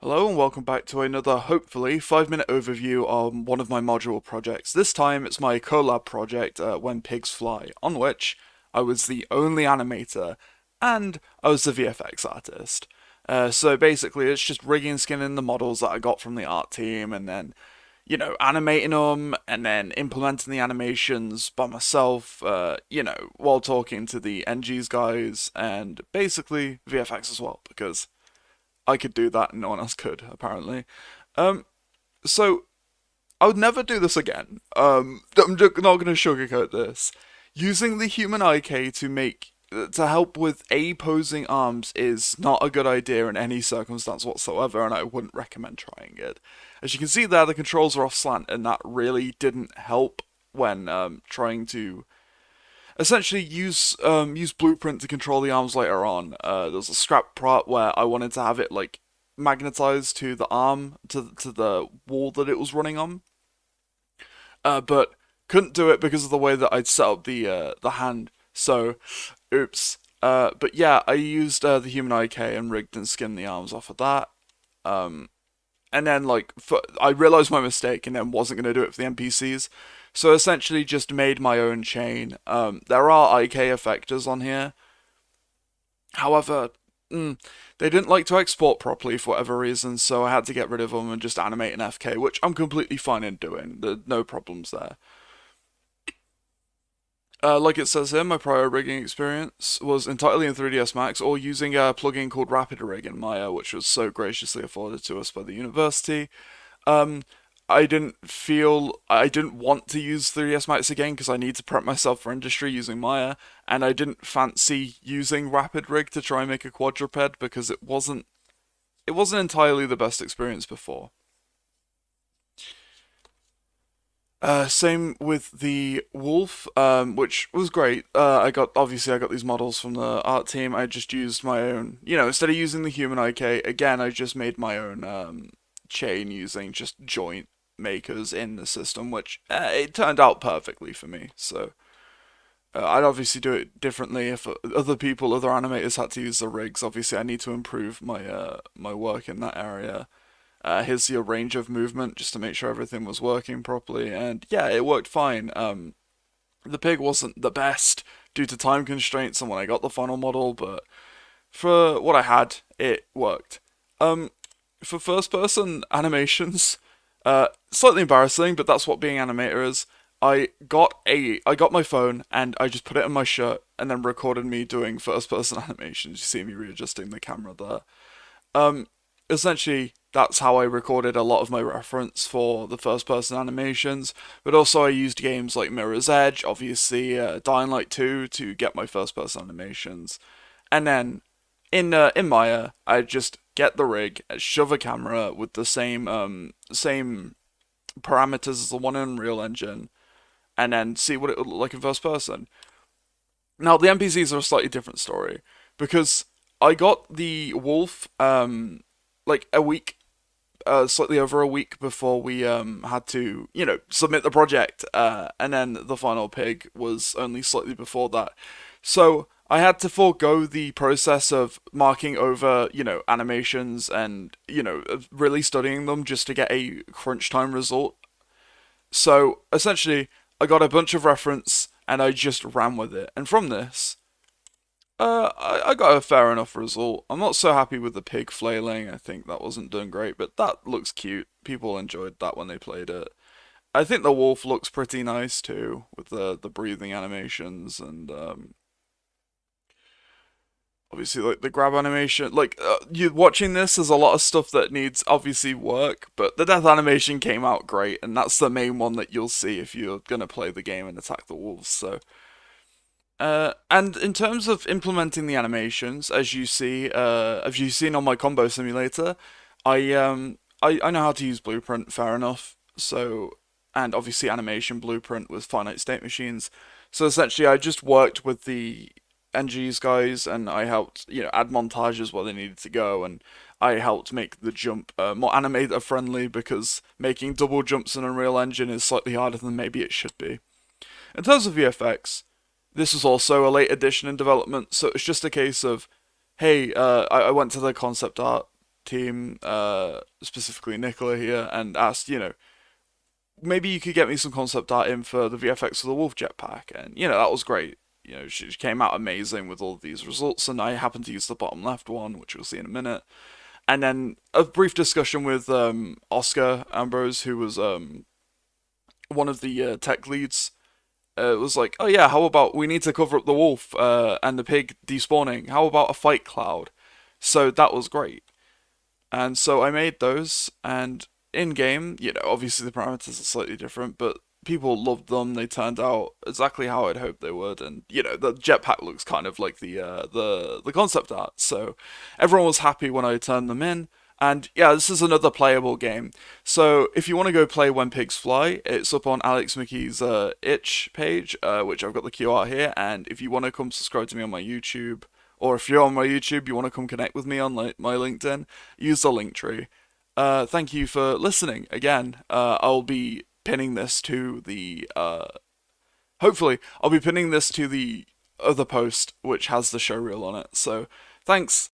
Hello and welcome back to another, hopefully, 5-minute overview on one of my module projects. This time it's my collab project, When Pigs Fly, on which I was the only animator and I was the VFX artist. So basically it's just rigging and skinning the models that I got from the art team and then, animating them and then implementing the animations by myself, while talking to the NG's guys and basically VFX as well, because I could do that and no one else could, apparently. Um, so I would never do this again. I'm just not going to sugarcoat this. Using the human IK to help with posing arms is not a good idea in any circumstance whatsoever, and I wouldn't recommend trying it. As you can see there, the controls are off slant, and that really didn't help when trying to essentially use Blueprint to control the arms later on. There's a scrap part where I wanted to have it like magnetized to the arm to the wall that it was running on, but couldn't do it because of the way that I'd set up the hand. So, oops. But yeah, I used the human IK and rigged and skinned the arms off of that. Um, and then I realized my mistake and then wasn't going to do it for the NPCs. So essentially just made my own chain. There are IK effectors on here. However, they didn't like to export properly for whatever reason, so I had to get rid of them and just animate an FK, which I'm completely fine in doing. There's no problems there. Like it says here, my prior rigging experience was entirely in 3ds Max or using a plugin called Rapid Rig in Maya, which was so graciously afforded to us by the university. Um, I didn't want to use 3ds Max again because I need to prep myself for industry using Maya, and I didn't fancy using Rapid Rig to try and make a quadruped because it wasn't entirely the best experience before. Same with the wolf, which was great. I got these models from the art team. I just used my own, instead of using the human IK again, I just made my own chain using just joint makers in the system, which it turned out perfectly for me. So I'd obviously do it differently if other animators had to use the rigs. Obviously, I need to improve my work in that area. Here's your range of movement just to make sure everything was working properly, and yeah, it worked fine. The pig wasn't the best due to time constraints and when I got the final model, but for what I had, it worked. Um, for first person animations, slightly embarrassing, but that's what being animator is. I got my phone and I just put it in my shirt and then recorded me doing first person animations. You see me readjusting the camera there. Um, Essentially, that's how I recorded a lot of my reference for the first person animations, but also I used games like Mirror's Edge, obviously Dying Light 2 to get my first person animations. And then in Maya, I just get the rig, shove a camera with the same parameters as the one in Unreal Engine, and then see what it would look like in first person. Now the NPCs are a slightly different story because I got the wolf like a week, slightly over a week before we had to submit the project, and then the final pig was only slightly before that. So I had to forego the process of marking over animations and really studying them just to get a crunch time result. So essentially, I got a bunch of reference and I just ran with it. And from this, I got a fair enough result. I'm not so happy with the pig flailing. I think that wasn't done great, but that looks cute. People enjoyed that when they played it. I think the wolf looks pretty nice too, with the breathing animations and obviously like the grab animation. Like you watching this, there's a lot of stuff that needs obviously work, but the death animation came out great, and that's the main one that you'll see if you're gonna play the game and attack the wolves. So and in terms of implementing the animations, as you've seen on my combo simulator, I know how to use Blueprint, fair enough. So, and obviously animation Blueprint with finite state machines. So essentially, I just worked with the NG's guys, and I helped add montages where they needed to go, and I helped make the jump more animator friendly because making double jumps in Unreal Engine is slightly harder than maybe it should be. In terms of VFX, this was also a late addition in development, so it's just a case of, hey, I went to the concept art. team, specifically Nicola here, and asked, maybe you could get me some concept art in for the VFX of the Wolf Jetpack, and that was great. She came out amazing with all of these results, and I happened to use the bottom left one, which we'll see in a minute. And then a brief discussion with Oscar Ambrose, who was one of the tech leads. It was like, oh yeah, how about we need to cover up the wolf and the pig despawning? How about a fight cloud? So that was great. And so I made those, and in game, obviously the parameters are slightly different, but people loved them. They turned out exactly how I'd hoped they would, and the jetpack looks kind of like the concept art. So everyone was happy when I turned them in. And yeah, this is another playable game. So if you want to go play When Pigs Fly, it's up on Alex Mickey's itch page, which I've got the QR here. And if you want to come subscribe to me on my YouTube, or if you're on my YouTube, you want to come connect with me on my LinkedIn, use the link tree. Thank you for listening again. I'll be pinning this to the hopefully I'll be pinning this to the other post which has the show reel on it. So thanks.